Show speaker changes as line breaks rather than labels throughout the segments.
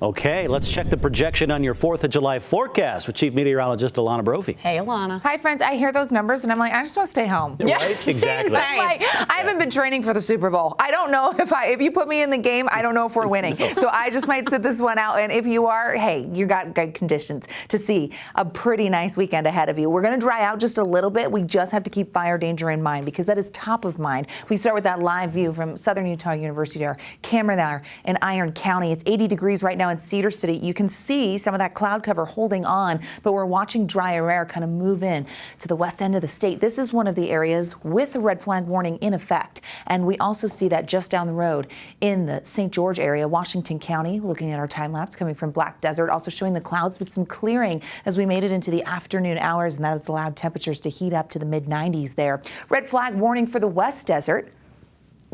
Okay, let's check the projection on your 4th of July forecast with Chief Meteorologist Alana Brophy.
Hey, Alana.
Hi, friends. I hear those numbers and I'm like, I just want to stay home.
Yeah, right? Exactly.
I'm like, I haven't been training for the Super Bowl. I don't know if you put me in the game, I don't know if we're winning. So I just might sit this one out. And if you are, hey, you got good conditions to see a pretty nice weekend ahead of you. We're going to dry out just a little bit. We just have to keep fire danger in mind because that is top of mind. We start with that live view from Southern Utah University, our camera there in Iron County. It's 80 degrees right now in Cedar City. You can see some of that cloud cover holding on, but we're watching drier air kind of move in to the west end of the state. This is one of the areas with a red flag warning in effect. And we also see that just down the road in the St. George area, Washington County, looking at our time lapse coming from Black Desert, also showing the clouds with some clearing as we made it into the afternoon hours, and that has allowed temperatures to heat up to the mid 90s there. Red flag warning for the West Desert,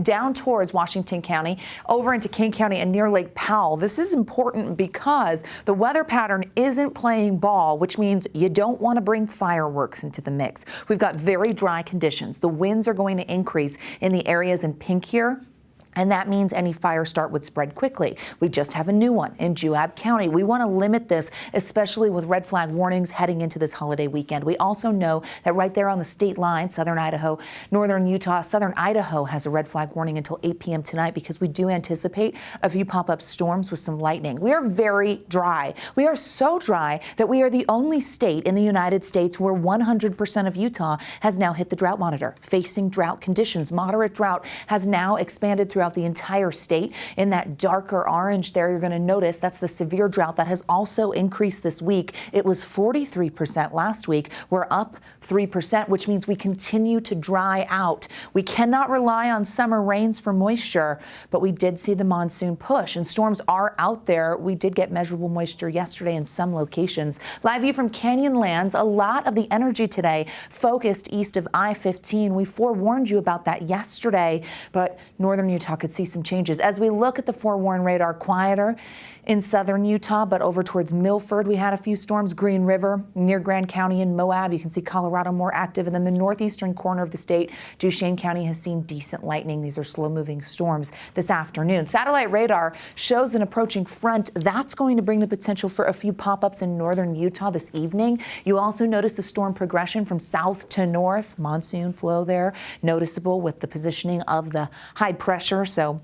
down towards Washington County, over into King County and near Lake Powell. This is important because the weather pattern isn't playing ball, which means you don't want to bring fireworks into the mix. We've got very dry conditions. The winds are going to increase in the areas in pink here. And that means any fire start would spread quickly. We just have a new one in Juab County. We want to limit this, especially with red flag warnings heading into this holiday weekend. We also know that right there on the state line, southern Idaho, northern Utah, southern Idaho has a red flag warning until 8 p.m. tonight because we do anticipate a few pop-up storms with some lightning. We are very dry. We are so dry that we are the only state in the United States where 100% of Utah has now hit the drought monitor, facing drought conditions. Moderate drought has now expanded throughout the entire state. In that darker orange there, you're going to notice that's the severe drought that has also increased this week. It was 43% last week. We're up 3%, which means we continue to dry out. We cannot rely on summer rains for moisture, but we did see the monsoon push and storms are out there. We did get measurable moisture yesterday in some locations. Live view from Canyonlands, a lot of the energy today focused east of I-15. We forewarned you about that yesterday, but northern Utah could see some changes. As we look at the forewarned radar, quieter in southern Utah, but over towards Milford, we had a few storms. Green River, near Grand County and Moab, you can see Colorado more active. And then the northeastern corner of the state, Duchesne County has seen decent lightning. These are slow-moving storms this afternoon. Satellite radar shows an approaching front. That's going to bring the potential for a few pop-ups in northern Utah this evening. You also notice the storm progression from south to north. Monsoon flow there, noticeable with the positioning of the high pressure. So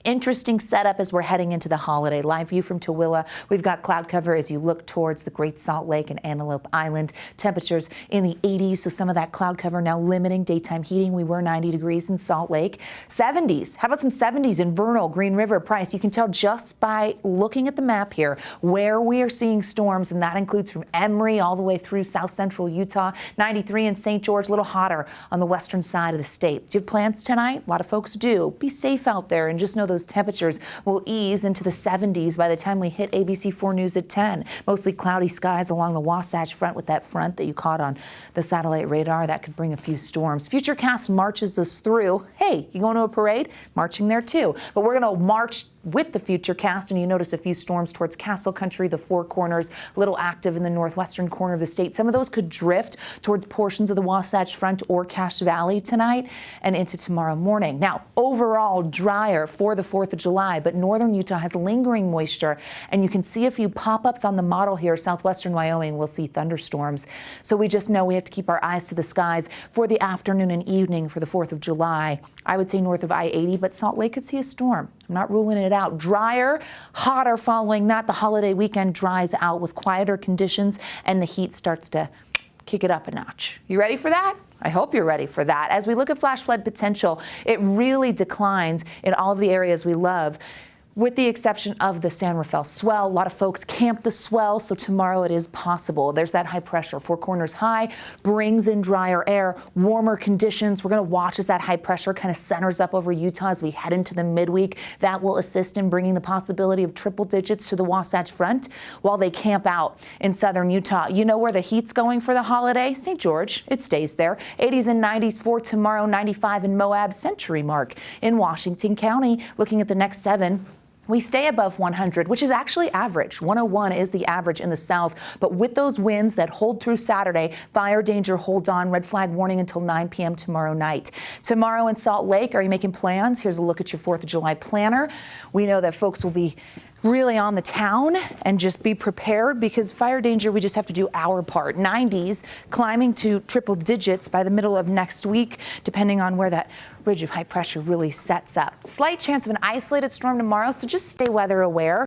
interesting setup as we're heading into the holiday. Live view from Tooele. We've got cloud cover as you look towards the Great Salt Lake and Antelope Island. Temperatures in the 80s, so some of that cloud cover now limiting daytime heating. We were 90 degrees in Salt Lake. 70s. How about some 70s in Vernal, Green River, Price? You can tell just by looking at the map here where we are seeing storms, and that includes from Emory all the way through south central Utah. 93 in St. George, a little hotter on the western side of the state. Do you have plans tonight? A lot of folks do. Be safe out there and just know those temperatures will ease into the 70s by the time we hit ABC4 News at 10. Mostly cloudy skies along the Wasatch Front with that front that you caught on the satellite radar. That could bring a few storms. Futurecast marches us through. Hey, you going to a parade? Marching there too. But we're going to march with the Futurecast, and you notice a few storms towards Castle Country, the Four Corners, a little active in the northwestern corner of the state. Some of those could drift towards portions of the Wasatch Front or Cache Valley tonight and into tomorrow morning. Now, overall drier for the 4th of July, but northern Utah has lingering moisture, and you can see a few pop-ups on the model here. Southwestern Wyoming will see thunderstorms. So we just know we have to keep our eyes to the skies for the afternoon and evening for the 4th of July. I would say north of I-80, but Salt Lake could see a storm. I'm not ruling it out. Drier, hotter following that. The holiday weekend dries out with quieter conditions, and the heat starts to kick it up a notch. You ready for that? I hope you're ready for that. As we look at flash flood potential, it really declines in all of the areas we love, with the exception of the San Rafael swell. A lot of folks camp the swell, so tomorrow it is possible. There's that high pressure. Four Corners high brings in drier air, warmer conditions. We're going to watch as that high pressure kind of centers up over Utah as we head into the midweek. That will assist in bringing the possibility of triple digits to the Wasatch Front while they camp out in southern Utah. You know where the heat's going for the holiday? St. George. It stays there. 80s and 90s for tomorrow. 95 in Moab. Century mark in Washington County. Looking at the next 7. We stay above 100, which is actually average. 101 is the average in the south. But with those winds that hold through Saturday, fire danger holds on. Red flag warning until 9 p.m. tomorrow night. Tomorrow in Salt Lake, are you making plans? Here's a look at your 4th of July planner. We know that folks will be really on the town and just be prepared, because fire danger, we just have to do our part. 90s climbing to triple digits by the middle of next week, depending on where that ridge of high pressure really sets up. Slight chance of an isolated storm tomorrow, so just stay weather aware.